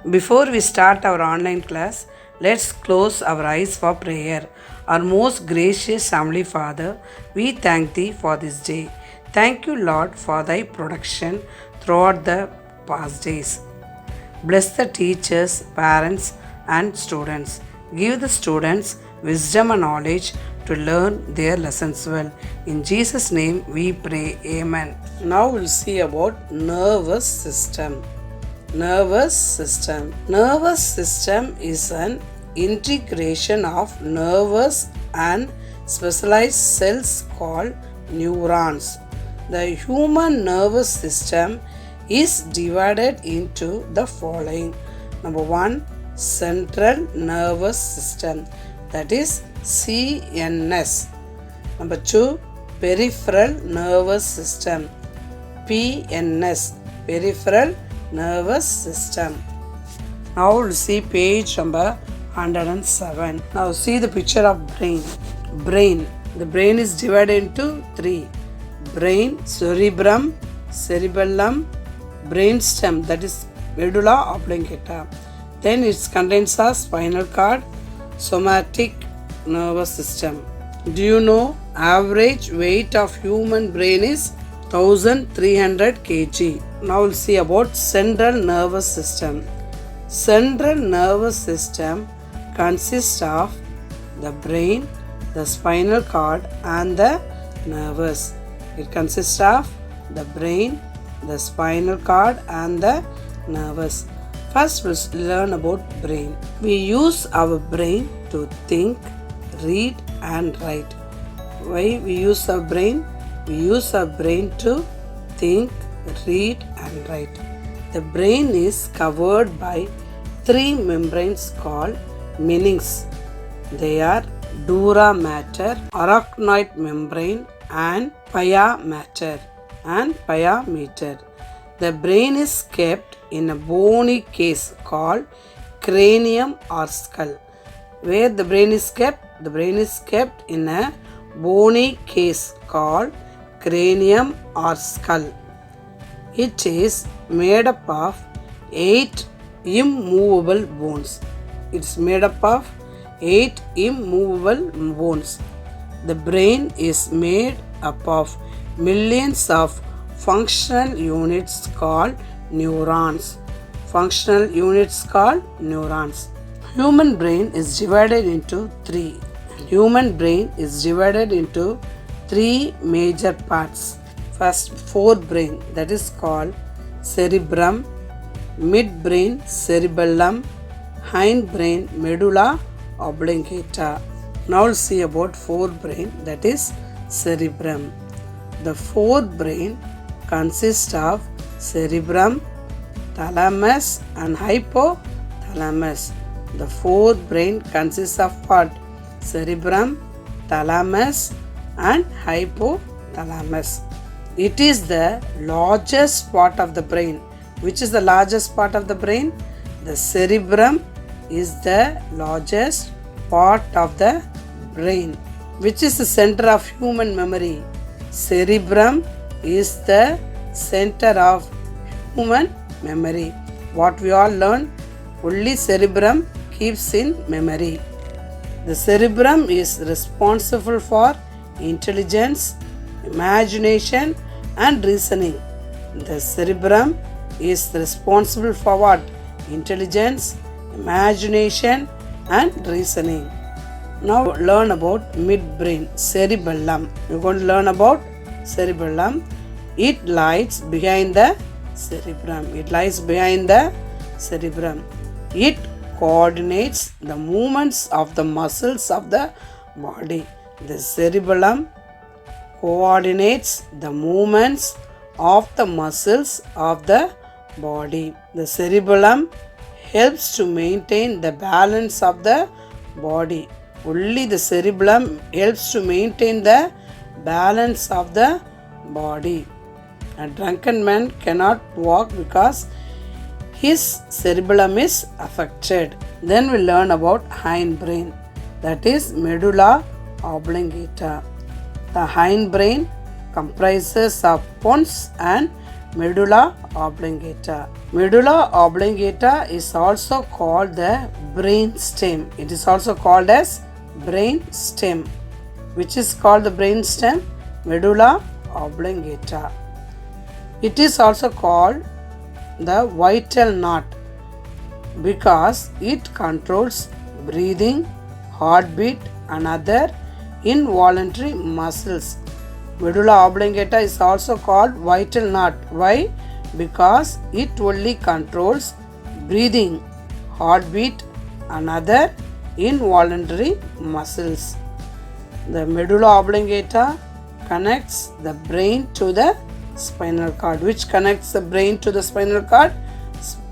Before we start our online class, let's close our eyes for prayer. Our most gracious Heavenly Father, we thank Thee for this day. Thank you, Lord, for Thy protection throughout the past days. Bless the teachers, parents, and students. Give the students wisdom and knowledge to learn their lessons well. In Jesus' name we pray. Amen. Now we'll see about nervous system. Nervous system. Nervous system is an integration of nervous and specialized cells called neurons. The human nervous system is divided into the following. Number 1, central nervous system, that is CNS. Number 2, peripheral nervous system, PNS, peripheral nervous system. Now we'll see page number 107. Now see the picture of brain. Brain. The brain is divided into 3. Brain, cerebrum, cerebellum, brainstem, that is medulla oblongata. Then it contains a spinal cord, somatic nervous system. Do you know average weight of human brain is 1300 kg. Now we'll see about central nervous system. Central nervous system consists of the brain, the spinal cord and the nerves. It consists of the brain, the spinal cord and the nerves. First we'll learn about brain. We use our brain to think, read and write. Why we use our brain? We use our brain to think, read and write. The brain is covered by 3 membranes called meninges. They are dura mater, arachnoid membrane and pia mater and pia meter. The brain is kept in a bony case called cranium or skull. Where the brain is kept? The brain is kept in a bony case called cranium or skull. It is made up of 8 immovable bones. It's made up of 8 immovable bones. The brain is made up of millions of functional units called neurons. Functional units called neurons. Human brain is divided into 3. Human brain is divided into 3 major parts. First, forebrain, that is called cerebrum, midbrain cerebellum, hindbrain medulla oblongata. Now we'll see about forebrain, that is cerebrum. The forebrain consists of cerebrum, thalamus and hypothalamus. The forebrain consists of what? Cerebrum, thalamus and hypothalamus. It is the largest part of the brain. Which is the largest part of the brain? The cerebrum is the largest part of the brain. Which is the center of human memory? Cerebrum is the center of human memory. What we all learn? Only cerebrum keeps in memory. The cerebrum is responsible for intelligence, imagination and reasoning. The cerebrum is responsible for what? Intelligence, imagination and reasoning. Now learn about midbrain, cerebellum. We're going to learn about cerebellum. It lies behind the cerebrum. It lies behind the cerebrum. It coordinates the movements of the muscles of the body. The cerebellum coordinates the movements of the muscles of the body. The cerebellum helps to maintain the balance of the body. Only the cerebellum helps to maintain the balance of the body. A drunken man cannot walk because his cerebellum is affected. Then we learn about hindbrain, that is medulla oblongata. The hindbrain comprises of pons and medulla oblongata. Medulla oblongata is also called the brain stem. It is also called as brain stem. Which is called the brain stem? Medulla oblongata. It is also called the vital knot because it controls breathing, heartbeat, and other involuntary muscles. Medulla oblongata is also called vital knot. Why? Because it only controls breathing, heartbeat, and other involuntary muscles. The medulla oblongata connects the brain to the spinal cord. Which connects the brain to the spinal cord?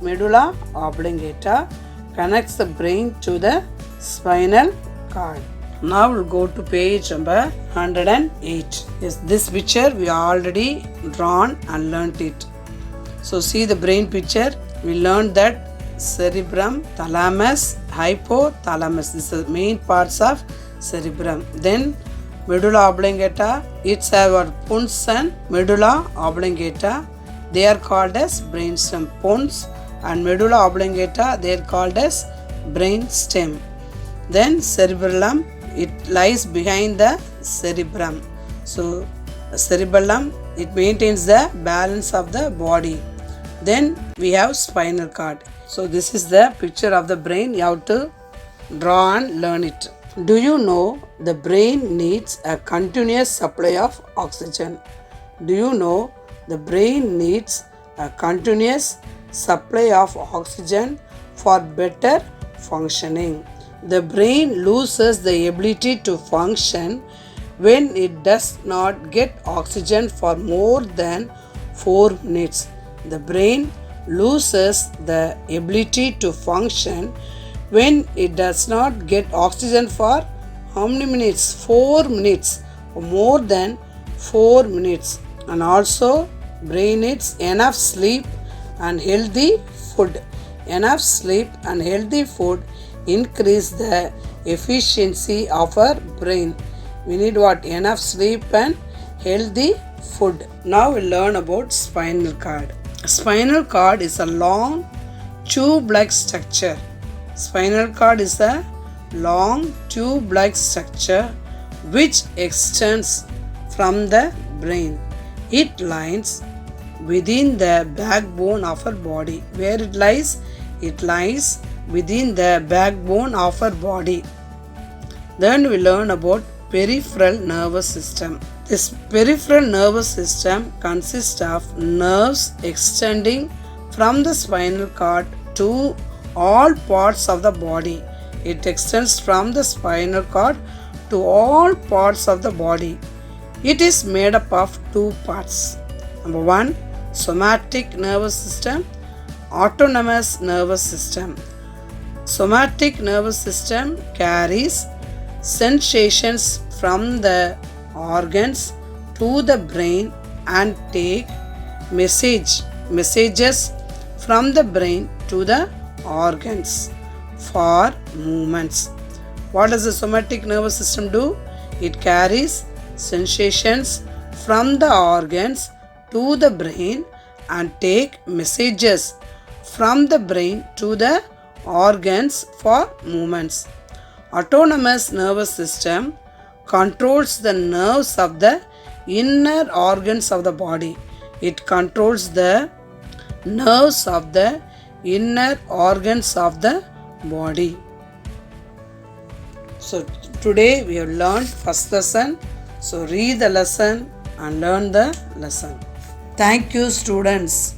Medulla oblongata connects the brain to the spinal cord. Now we'll go to page number 108. Yes, this picture we already drawn and learnt it. So see the brain picture. We learned that cerebrum, thalamus, hypothalamus. These are the main parts of cerebrum. Then medulla oblongata. It's our pons and medulla oblongata. They are called as brainstem. Pons and medulla oblongata, they are called as brainstem. Then cerebellum, it lies behind the cerebrum. So cerebellum, it maintains the balance of the body. Then we have spinal cord. So this is the picture of the brain. You have to draw and learn it. Do you know the brain needs a continuous supply of oxygen? Do you know the brain needs a continuous supply of oxygen for better functioning? The brain loses the ability to function when it does not get oxygen for more than 4 minutes. The brain loses the ability to function when it does not get oxygen for how many minutes? 4 minutes or more than 4 minutes. And also brain needs enough sleep and healthy food. Enough sleep and healthy food increase the efficiency of our brain. We need what? Enough sleep and healthy food. Now we'll learn about spinal cord. Spinal cord is a long tube-like structure. Spinal cord is a long tube-like structure which extends from the brain. It lies within the backbone of our body. Where it lies? It lies within the backbone of our body. Then we learn about peripheral nervous system. This peripheral nervous system consists of nerves extending from the spinal cord to all parts of the body. It extends from the spinal cord to all parts of the body. It is made up of 2 parts. Number 1, somatic nervous system, autonomous nervous system. Somatic nervous system carries sensations from the organs to the brain and take messages from the brain to the organs for movements. What does the somatic nervous system do? It carries sensations from the organs to the brain and take messages from the brain to the organs for movements. Autonomous nervous system controls the nerves of the inner organs of the body. It controls the nerves of the inner organs of the body. So today we have learned first lesson. So read the lesson and learn the lesson. Thank you, students.